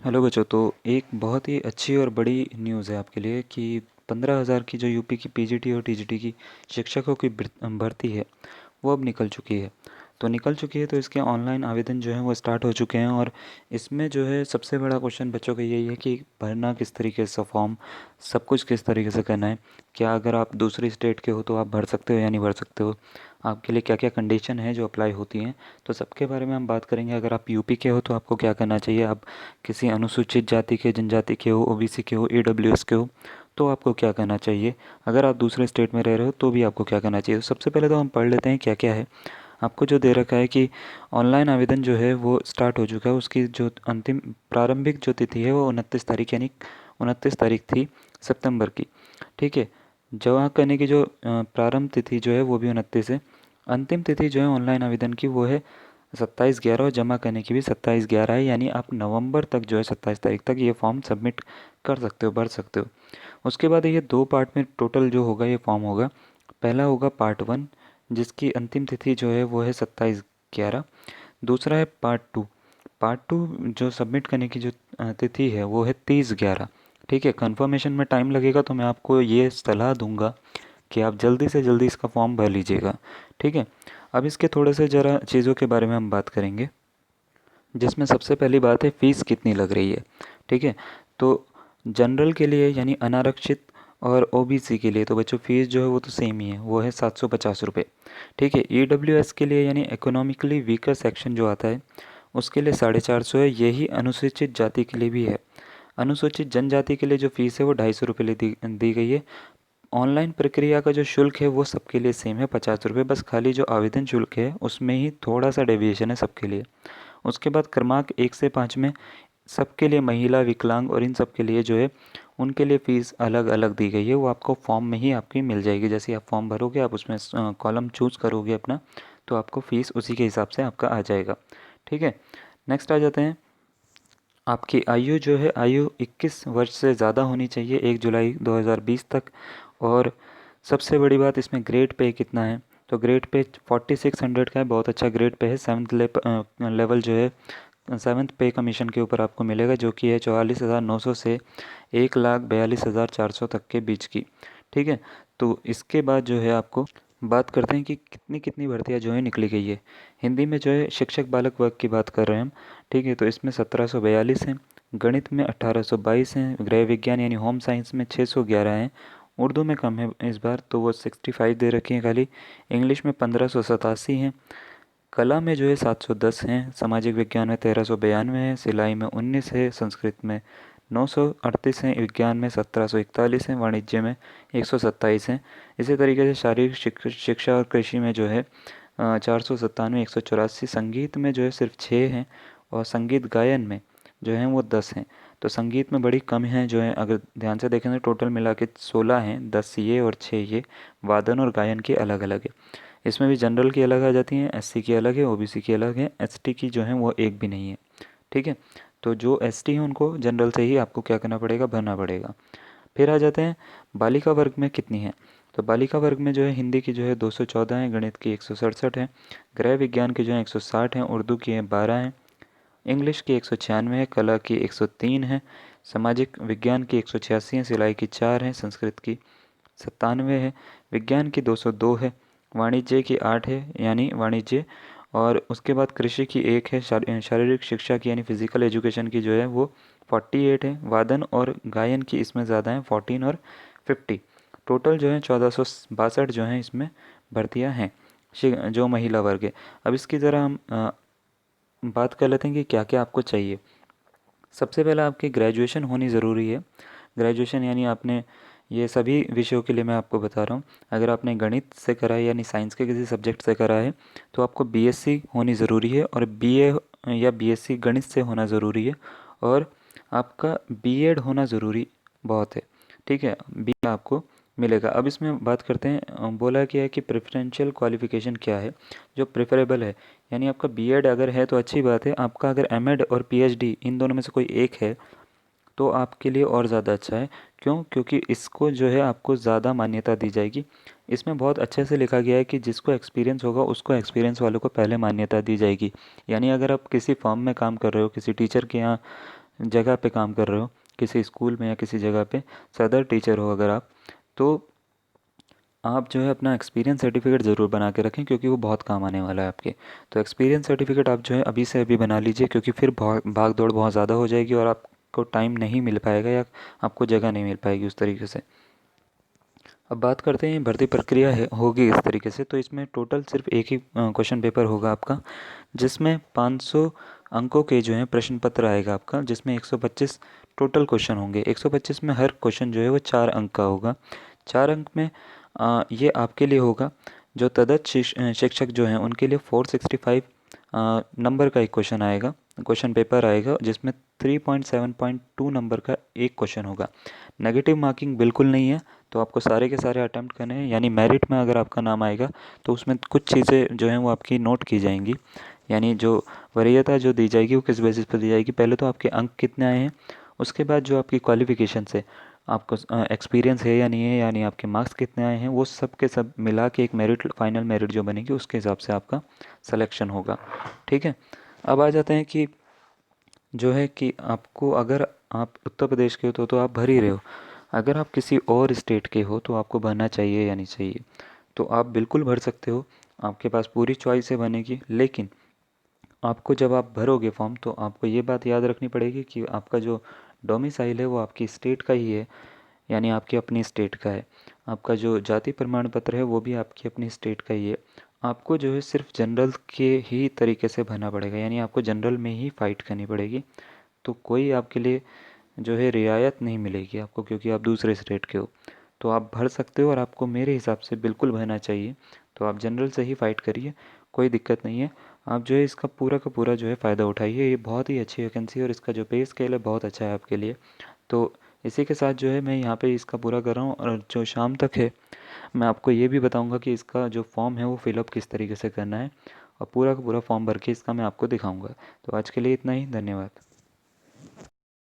Hello बच्चों। तो एक बहुत ही अच्छी और बड़ी न्यूज़ है आपके लिए कि 15,000 की जो यूपी की पीजीटी और टीजीटी की शिक्षकों की भर्ती है वो अब निकल चुकी है। तो निकल चुकी है तो इसके ऑनलाइन आवेदन जो है वो स्टार्ट हो चुके हैं। और इसमें जो है सबसे बड़ा क्वेश्चन बच्चों का यही है कि भरना किस तरीके से फॉर्म, सब कुछ किस तरीके से करना है। क्या अगर आप दूसरी स्टेट के हो तो आप भर सकते हो या नहीं भर सकते हो, आपके लिए क्या क्या कंडीशन है जो अप्लाई होती हैं, तो सबके बारे में हम बात करेंगे। अगर आप यूपी के हो तो आपको क्या करना चाहिए, आप किसी अनुसूचित जाति के, जनजाति के हो, ओबीसी के हो, ईडब्ल्यूएस के हो, तो आपको क्या करना चाहिए। अगर आप दूसरे स्टेट में रह रहे हो तो भी आपको क्या करना चाहिए। तो सबसे पहले तो हम पढ़ लेते हैं क्या क्या है। आपको जो दे रखा है कि ऑनलाइन आवेदन जो है वो स्टार्ट हो चुका है। उसकी जो अंतिम प्रारंभिक जो तिथि है वो 29 तारीख, यानी 29 तारीख थी सितंबर की। ठीक है। जमा करने की जो प्रारंभ तिथि जो है वो भी 29 है। अंतिम तिथि जो है ऑनलाइन आवेदन की वो है 27/11, और जमा करने की भी 27/11 है। यानी आप नवंबर तक जो है 27 तारीख तक ये फॉर्म सबमिट कर सकते हो, भर सकते हो। उसके बाद ये 2 पार्ट में टोटल जो होगा ये फॉर्म होगा। पहला होगा पार्ट 1, जिसकी अंतिम तिथि जो है वो है 27/11। दूसरा है पार्ट 2। पार्ट 2 जो सबमिट करने की जो तिथि है वो है 30/11। ठीक है। कन्फर्मेशन में टाइम लगेगा तो मैं आपको ये सलाह दूंगा कि आप जल्दी से जल्दी इसका फॉर्म भर लीजिएगा। ठीक है। अब इसके थोड़े से ज़रा चीज़ों के बारे में हम बात करेंगे, जिसमें सबसे पहली बात है फ़ीस कितनी लग रही है। ठीक है। तो जनरल के लिए यानी अनारक्षित और ओबीसी के लिए तो बच्चों फ़ीस जो है वो तो सेम ही है, वो है 750 रुपये। ठीक है। ईडब्ल्यूएस के लिए यानी इकोनॉमिकली वीकर सेक्शन जो आता है उसके लिए 450 है। यही अनुसूचित जाति के लिए भी है। अनुसूचित जनजाति के लिए जो फ़ीस है वो 250 रुपये दी गई है। ऑनलाइन प्रक्रिया का जो शुल्क है वो सबके लिए सेम है, 50 रुपये। बस खाली जो आवेदन शुल्क है उसमें ही थोड़ा सा डेविएशन है सबके लिए। उसके बाद क्रमांक 1 से 5 में सबके लिए, महिला, विकलांग और इन सब के लिए जो है उनके लिए फ़ीस अलग अलग दी गई है। वो आपको फॉर्म में ही आपकी मिल जाएगी। जैसे आप फॉर्म भरोगे, आप उसमें कॉलम चूज़ करोगे अपना, तो आपको फ़ीस उसी के हिसाब से आपका आ जाएगा। ठीक है। नेक्स्ट आ जाते हैं। आपकी आयु जो है, आयु 21 वर्ष से ज़्यादा होनी चाहिए 1 जुलाई 2020 तक। और सबसे बड़ी बात इसमें ग्रेड पे कितना है, तो ग्रेड पे 4600 का है। बहुत अच्छा ग्रेड पे है। सेवन्थ लेवल जो है सेवन्थ पे कमीशन के ऊपर आपको मिलेगा, जो कि है 44,900 से 1,42,400 तक के बीच की। ठीक है। तो इसके बाद जो है आपको बात करते हैं कि कितनी कितनी भर्तियाँ जो है निकली गई है। हिंदी में जो है शिक्षक बालक वर्ग की बात कर रहे हैं हम। ठीक है। तो इसमें 1742 हैं, गणित में 1822 हैं, गृह विज्ञान यानी होम साइंस में 611 हैं। उर्दू में कम है इस बार, तो वो 65 दे रखी हैं खाली। इंग्लिश में 1587 हैं। कला में जो है 710 हैं, सामाजिक विज्ञान में 1392 है, सिलाई में 19 है, संस्कृत में 938 हैं, विज्ञान में 1741 हैं, वाणिज्य में 127 हैं। इसी तरीके से शारीरिक शिक्षा और कृषि में जो है 497, 184। संगीत में जो है सिर्फ 6 हैं, और संगीत गायन में जो है वो 10 हैं। तो संगीत में बड़ी कम है जो है, अगर ध्यान से देखें तो टोटल मिला के 16 हैं, 10 ये और 6 ये। वादन और गायन की अलग अलग है। इसमें भी जनरल की अलग आ जाती हैं, एससी की अलग है, ओबीसी की अलग है, एसटी की जो है वो एक भी नहीं है। ठीक है। तो जो एसटी है उनको जनरल से ही आपको क्या करना पड़ेगा, भरना पड़ेगा। फिर आ जाते हैं बालिका वर्ग में कितनी है। तो बालिका वर्ग में जो है हिंदी की जो है 214 है, गणित की 167 है, गृह विज्ञान की जो है 160 है, उर्दू की है 12 है, इंग्लिश की 196 है, कला की 103 है, सामाजिक विज्ञान की 186 है, सिलाई की 4 है, संस्कृत की 97 है, विज्ञान की 202 है, वाणिज्य की 8 है यानी वाणिज्य, और उसके बाद कृषि की 1 है, शारीरिक शिक्षा की यानी फिजिकल एजुकेशन की जो है वो 48 है, वादन और गायन की इसमें ज़्यादा है 14 और 50। टोटल जो है 1462 जो हैं इसमें भर्तियां हैं जो महिला वर्ग है। अब इसकी ज़रा हम बात कर लेते हैं कि क्या क्या आपको चाहिए। सबसे पहले आपकी ग्रेजुएशन होनी ज़रूरी है। ग्रेजुएशन यानी आपने, ये सभी विषयों के लिए मैं आपको बता रहा हूँ, अगर आपने गणित से करा है यानी साइंस के किसी सब्जेक्ट से करा है तो आपको बीएससी होनी ज़रूरी है, और बीए या बीएससी गणित से होना ज़रूरी है, और आपका बीएड होना ज़रूरी बहुत है। ठीक है। बी आपको मिलेगा। अब इसमें बात करते हैं, बोला क्या है कि प्रेफरेंशियल क्वालिफ़िकेशन क्या है जो प्रेफरेबल है। यानी आपका बीएड अगर है तो अच्छी बात है, आपका अगर एमएड और पीएचडी इन दोनों में से कोई एक है तो आपके लिए और ज़्यादा अच्छा है। क्यों? क्योंकि इसको जो है आपको ज़्यादा मान्यता दी जाएगी। इसमें बहुत अच्छे से लिखा गया है कि जिसको एक्सपीरियंस होगा उसको एक्सपीरियंस वालों को पहले मान्यता दी जाएगी। यानी अगर आप किसी फर्म में काम कर रहे हो, किसी टीचर के यहाँ जगह पे काम कर रहे हो, किसी स्कूल में या किसी जगह पे सदर टीचर हो अगर आप, तो आप जो है अपना एक्सपीरियंस सर्टिफिकेट ज़रूर बना के रखें, क्योंकि वो बहुत काम आने वाला है आपके। तो एक्सपीरियंस सर्टिफिकेट आप जो है अभी से अभी बना लीजिए, क्योंकि फिर भाग दौड़ बहुत ज़्यादा हो जाएगी और आपको टाइम नहीं मिल पाएगा या आपको जगह नहीं मिल पाएगी उस तरीके से। अब बात करते हैं भर्ती प्रक्रिया है होगी इस तरीके से। तो इसमें टोटल सिर्फ एक ही क्वेश्चन पेपर होगा आपका, जिसमें 500 अंकों के जो है प्रश्न पत्र आएगा आपका, जिसमें 125 टोटल क्वेश्चन होंगे। 125 में हर क्वेश्चन जो है वो 4 अंक का होगा। 4 अंक में ये आपके लिए होगा। जो तदर्थ शिक्षक जो हैं उनके लिए 465 नंबर का एक क्वेश्चन आएगा, क्वेश्चन पेपर आएगा, जिसमें 3.7.2 नंबर का एक क्वेश्चन होगा। नेगेटिव मार्किंग बिल्कुल नहीं है, तो आपको सारे के सारे अटैम्प्ट करने हैं। यानी मेरिट में अगर आपका नाम आएगा तो उसमें कुछ चीज़ें जो हैं वो आपकी नोट की जाएंगी। यानी जो वरीयता जो दी जाएगी वो किस बेसिस पर दी जाएगी, पहले तो आपके अंक कितने आए हैं, उसके बाद जो आपकी क्वालिफिकेशन से आपको एक्सपीरियंस है या नहीं है, यानी आपके मार्क्स कितने आए हैं, वो सब के सब मिला के एक मेरिट, फाइनल मेरिट जो बनेगी उसके हिसाब से आपका सिलेक्शन होगा। ठीक है। अब आ जाते हैं कि जो है कि आपको, अगर आप उत्तर प्रदेश के हो तो आप भर ही रहे हो। अगर आप किसी और स्टेट के हो तो आपको भरना चाहिए या नहीं चाहिए, तो आप बिल्कुल भर सकते हो। आपके पास पूरी चॉइस है बनेगी, लेकिन आपको जब आप भरोगे फॉर्म तो आपको ये बात याद रखनी पड़ेगी कि आपका जो डोमिसाइल है वो आपकी स्टेट का ही है, यानी आपकी अपनी स्टेट का है। आपका जो जाति प्रमाण पत्र है वो भी आपकी अपनी स्टेट का ही है। आपको जो है सिर्फ जनरल के ही तरीके से भरना पड़ेगा, यानी आपको जनरल में ही फ़ाइट करनी पड़ेगी। तो कोई आपके लिए जो है रियायत नहीं मिलेगी आपको, क्योंकि आप दूसरे स्टेट के हो। तो आप भर सकते हो और आपको मेरे हिसाब से बिल्कुल भरना चाहिए। तो आप जनरल से ही फ़ाइट करिए, कोई दिक्कत नहीं है। आप जो है इसका पूरा का पूरा जो है फ़ायदा उठाइए। ये बहुत ही अच्छी वैकेंसी है और इसका जो पे स्केल है बहुत अच्छा है आपके लिए। तो इसी के साथ जो है मैं यहाँ पे इसका पूरा कर रहा हूँ, और जो शाम तक है मैं आपको ये भी बताऊँगा कि इसका जो फॉर्म है वो फिलअप किस तरीके से करना है, और पूरा का पूरा फॉर्म भर के इसका मैं आपको दिखाऊँगा। तो आज के लिए इतना ही, धन्यवाद।